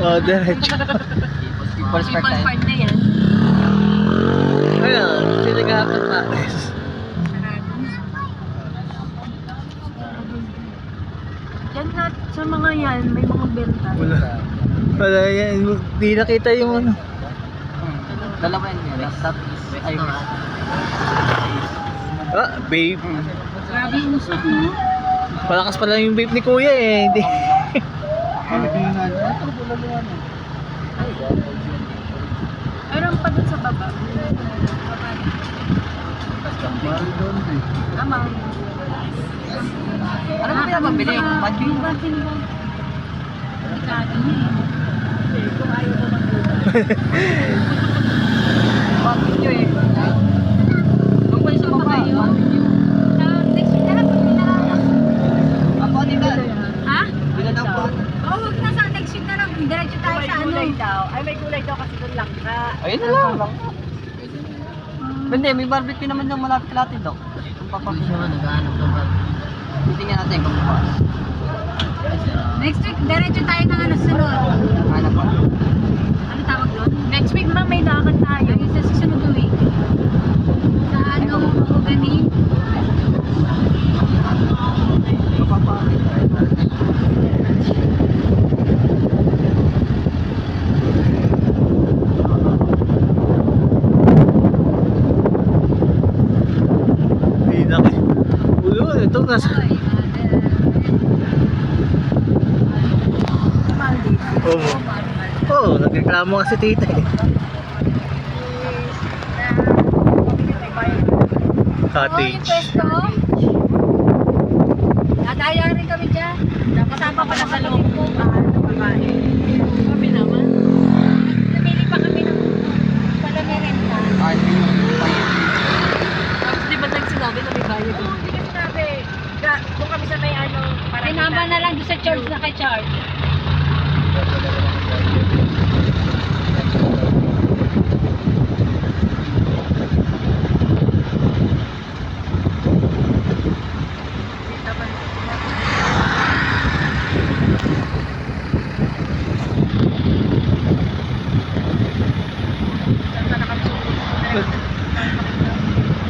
Oh, diretso. People's Park na yan. Ayun, sinagapan pa. Yan na, sa mga yan, may mga benta. Wala yan. Di nakita yung ano. Dalawa yan, laptop is iris. Ah, babe. Grabe yung usap mo. Palakas pala yung babe ni kuya eh. Hindi. Meron pa dun sa baba. Tama. Ano ba pinapabili? Badyo? Badyo ba? Delikado niya eh. Kung ayaw ko badyo eh. Huwag pa sa baba. Next week na lang. Ako, di ba? Ha? Bila na po. Oo, huwag na sa next week na lang. Diretso tayo sa ano. Ay, may gulay daw kasi doon lang ka. Ayun na lang. Hindi, may barbecue naman yung malapit natin daw. Hindi naman nag-aanap ng barbecue. Tingnan natin kung bukas. Next week, diretso tayo ng ano sunod. Ano pa? Ano tawag doon? Next week ma, may lakad tayo. Sa susunod na week. Sa ano, Mahogany. Ito nasa... Oo. Oo, nagreklamo kasi tita eh. Cottage. Nadaya rin kami dyan. Kasama pala sa loob ko. Kami naman. Namili pa kami ng pala merenda. Tapos di ba sinabi na may bayad? Oo, hindi kasi sinabi. Kung kami sa may ano. Sinama na lang doon sa church na kay Charles.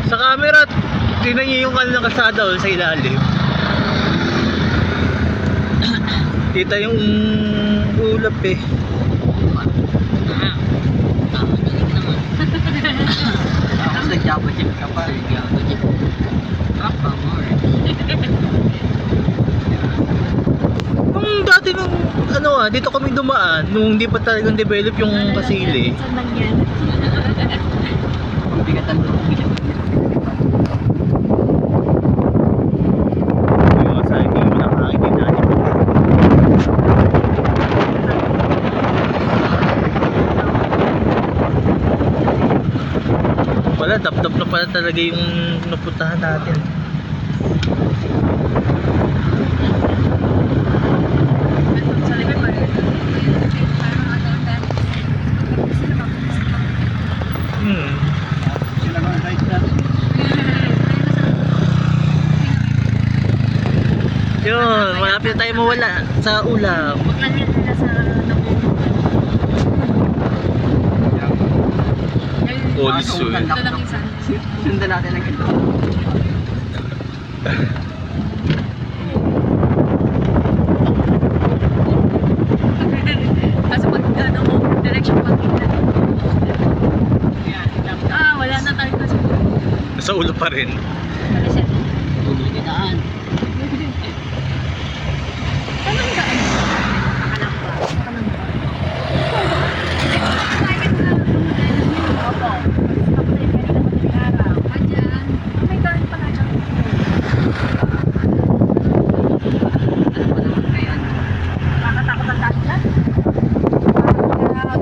Sa camera, tingnan niyo yung kanilang kalsada o sa ilalim. Kita yung ulap eh. Tapos nag-jabo-jib ka pa. Nag-jabo-jib. Trapa more. Nung dati nung ano dito kami dumaan, nung hindi pa talagang develop yung Kasili. Saan lang yan? Bigatan mo. Yung sa hindi mo nakakikita niya. Wala, dap-dap na pala talaga yung napuntahan natin. Sa likod ba yun? Yun, malapit na tayo mawala sa ulap. Huwag lang yan nila sa Also, ito lang isa. Sundan natin ang ito. Kasi pag ano mo, direction makita. Wala na tayo kasi. sa ulap pa rin. Kasi, huwag na